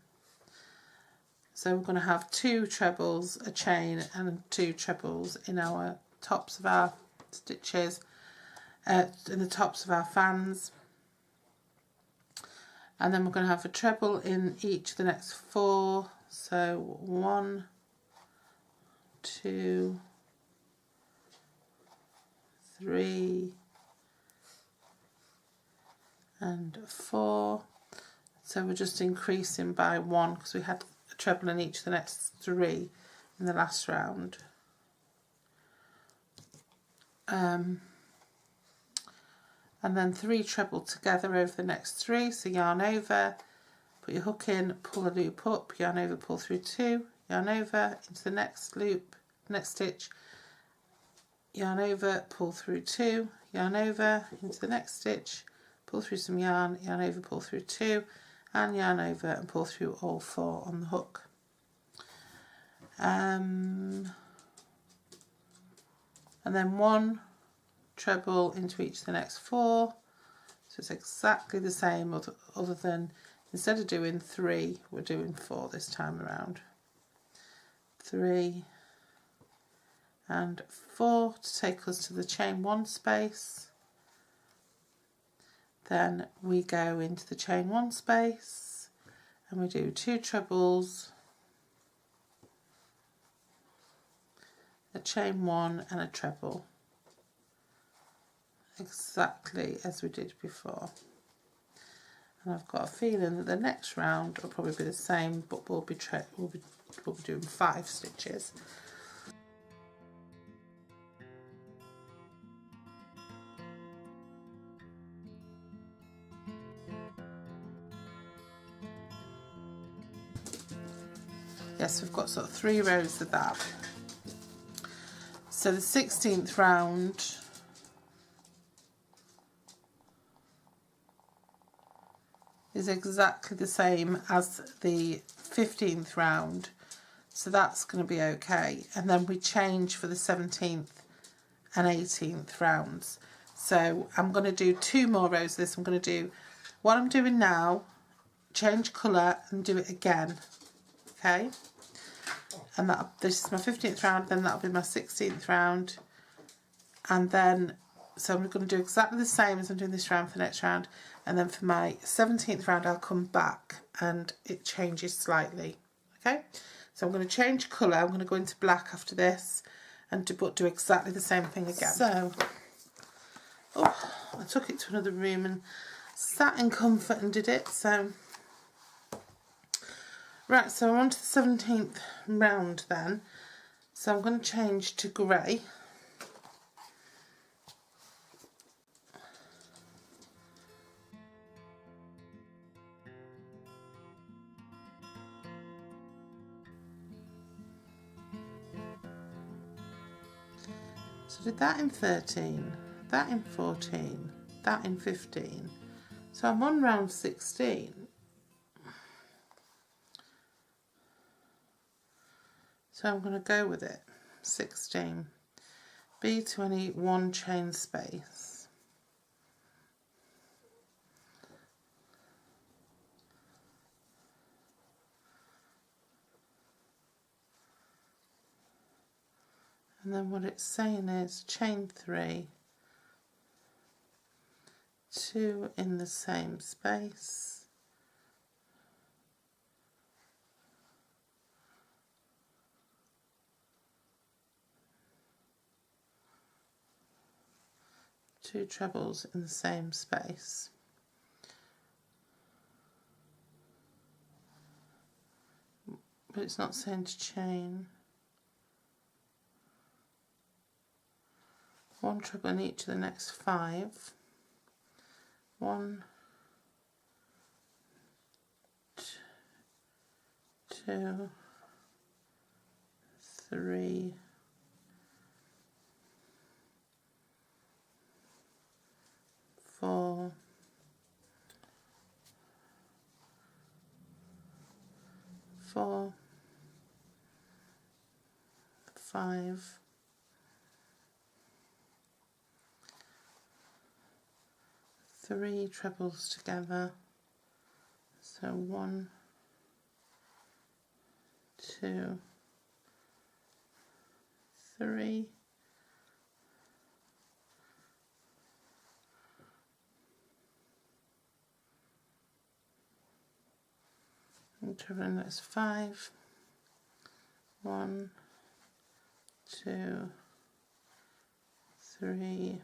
So we're going to have 2 trebles, a chain, and 2 trebles in our tops of our stitches, in the tops of our fans. And then we're going to have a treble in each of the next 4. So 1, 2, 3, and 4. So we're just increasing by 1 because we had a treble in each of the next 3 in the last round. And then 3 treble together over the next 3, so yarn over, put your hook in, pull a loop up, yarn over, pull through 2, yarn over into the next loop, next stitch, yarn over, pull through 2, yarn over into the next stitch, pull through some yarn, yarn over, pull through 2, and yarn over and pull through all 4 on the hook. And then 1 treble into each of the next 4, so it's exactly the same, other than instead of doing 3 we're doing 4 this time around. 3 and 4 to take us to the chain 1 space. Then we go into the chain 1 space and we do 2 trebles, a chain 1 and a treble, exactly as we did before. And I've got a feeling that the next round will probably be the same, but we'll be doing 5 stitches. Yes, we've got sort of 3 rows of that. So the 16th round is exactly the same as the 15th round, so that's going to be okay. And then we change for the 17th and 18th rounds. So I'm going to do 2 more rows of this. I'm going to do what I'm doing now, change colour and do it again. Okay, and this is my 15th round, then that'll be my 16th round, and then so I'm going to do exactly the same as I'm doing this round for the next round, and then for my 17th round I'll come back and it changes slightly. Okay, so I'm going to change colour, I'm going to go into black after this and do exactly the same thing again. So I took it to another room and sat in comfort and did it. So right, so I'm on to the 17th round then. So I'm going to change to grey. So I did that in 13, that in 14, that in 15. So I'm on round 16. So I'm going to go with it. 16. B to any 1 chain space. And then what it's saying is chain 3, 2 in the same space. Two trebles in the same space. But it's not saying to chain. 1 treble in each of the next 5. 1, 2, 3, 4, 5, 3 trebles together. So 1, 2, 3. And treble in that's 5. 1, 2, 3,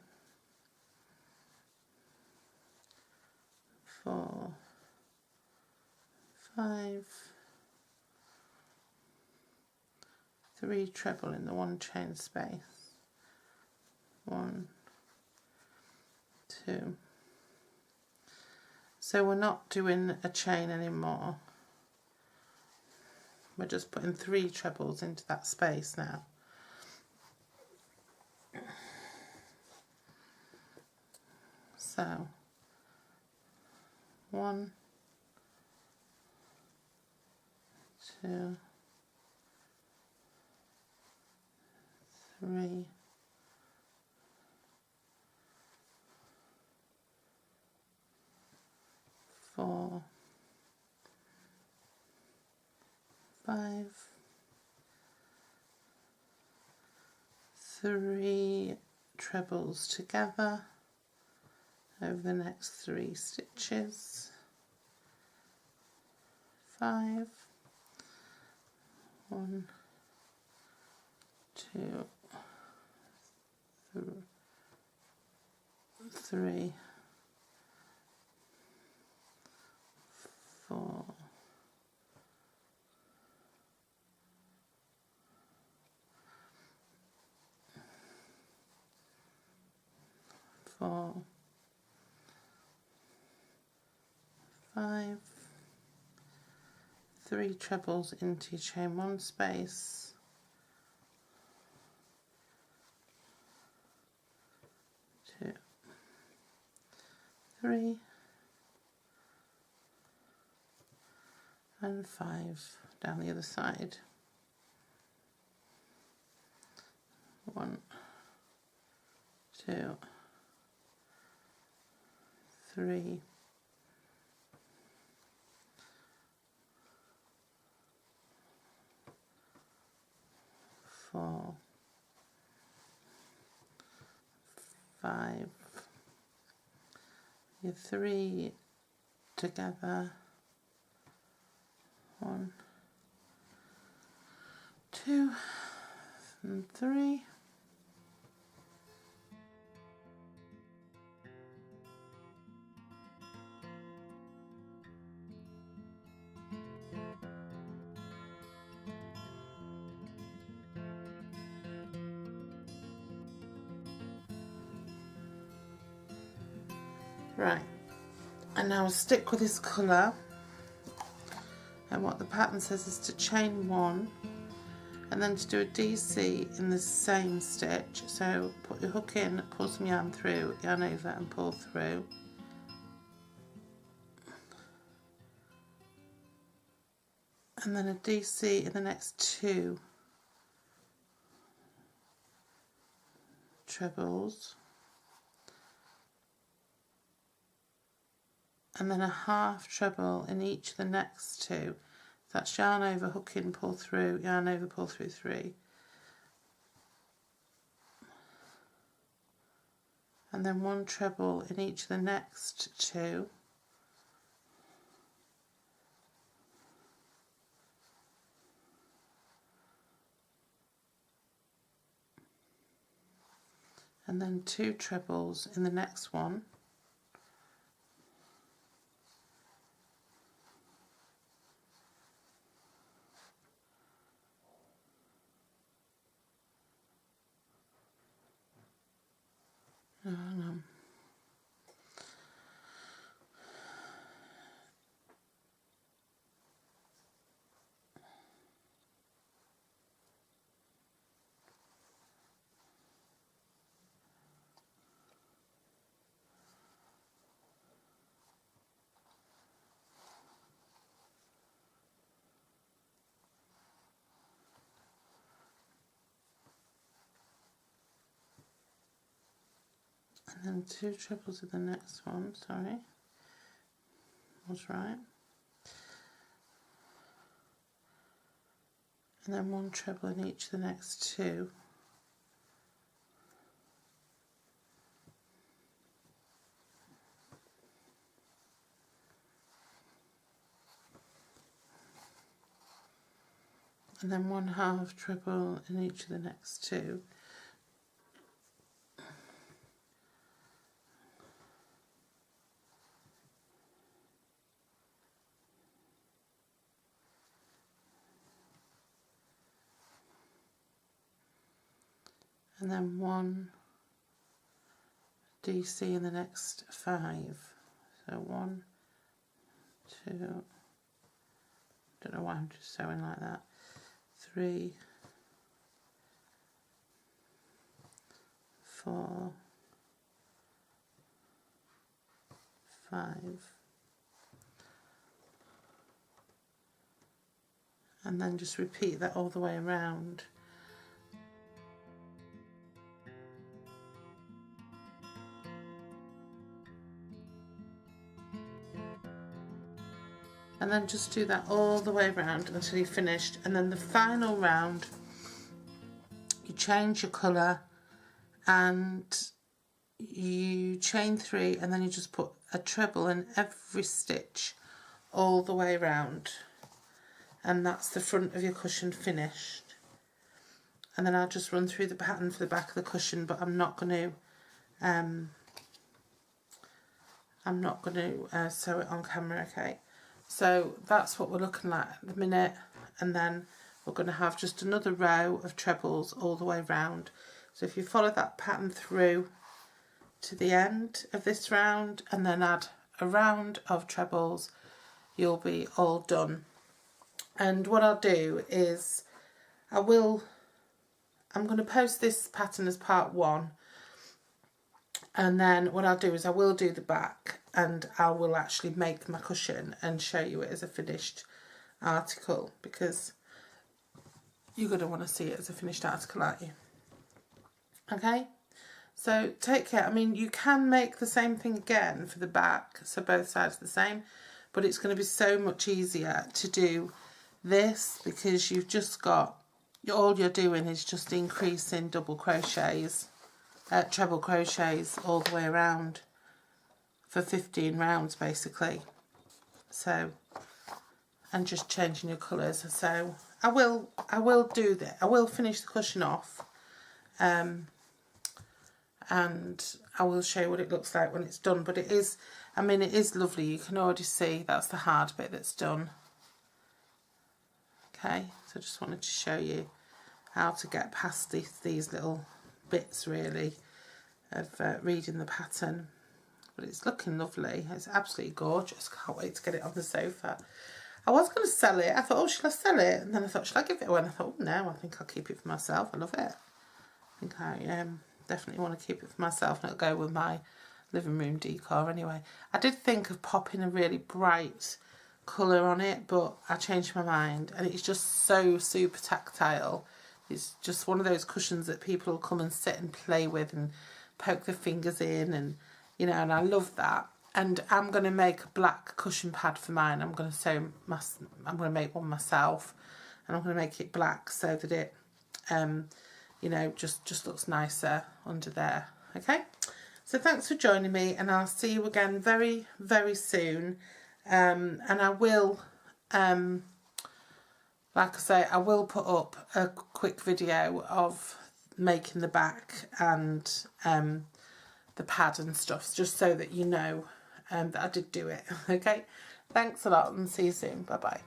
4, 5, 3 treble in the 1 chain space, 1, 2. So we're not doing a chain anymore, we're just putting 3 trebles into that space now. So 1, 2, 3, 4, 5, 3 trebles together over the next 3 stitches, 5, 1, 2, 3, 4, 4, 5, 3 trebles into chain 1 space, 2, 3, and 5 down the other side, 1, 2, 3, 4, 5, your 3 together, 1, 2, and 3. Right, and now I'll stick with this colour, and what the pattern says is to chain 1 and then to do a DC in the same stitch. So put your hook in, pull some yarn through, yarn over and pull through, and then a DC in the next 2 trebles, and then a half treble in each of the next 2. That's yarn over, hook in, pull through, yarn over, pull through 3. And then 1 treble in each of the next 2. And then 2 trebles in the next one. And then 2 trebles in the next one, sorry, was right. And then 1 treble in each of the next 2. And then 1 half treble in each of the next 2. and then 1 DC in the next 5. So 1, 2, don't know why I'm just sewing like that, 3, 4, 5, and then just repeat that all the way around. And then just do that all the way around until you're finished, and then the final round you change your colour and you chain 3, and then you just put a treble in every stitch all the way around, and that's the front of your cushion finished. And then I'll just run through the pattern for the back of the cushion, but I'm not going to sew it on camera, okay? So that's what we're looking at the minute, and then we're going to have just another row of trebles all the way round. So if you follow that pattern through to the end of this round and then add a round of trebles, you'll be all done. And what I'll do is I'm going to post this pattern as part 1, and then what I'll do is I will do the back, and I will actually make my cushion and show you it as a finished article, because you're going to want to see it as a finished article, aren't you? Okay, so take care. I mean, you can make the same thing again for the back, so both sides are the same, but it's going to be so much easier to do this because you've just got, all you're doing is just increasing double crochets, treble crochets all the way around for 15 rounds basically. So, and just changing your colours. So I will do that. I will finish the cushion off, and I will show you what it looks like when it's done. But it is, I mean, it is lovely. You can already see that's the hard bit that's done. Okay, so I just wanted to show you how to get past these little bits really of reading the pattern. But it's looking lovely. It's absolutely gorgeous. Can't wait to get it on the sofa. I was going to sell it. I thought, oh, should I sell it? And then I thought, should I give it away? And I thought, oh, no, I think I'll keep it for myself. I love it. I think I definitely want to keep it for myself, and it'll go with my living room decor anyway. I did think of popping a really bright colour on it, but I changed my mind, and it's just so super tactile. It's just one of those cushions that people will come and sit and play with and poke their fingers in, and you know, and I love that. And I'm going to make a black cushion pad for mine. I'm going to make one myself, and I'm going to make it black so that it you know, just looks nicer under there. Okay, so thanks for joining me, and I'll see you again very, very soon. And I will like I say, I will put up a quick video of making the back and the pad and stuff, just so that you know that I did do it. Okay, thanks a lot, and see you soon. Bye bye.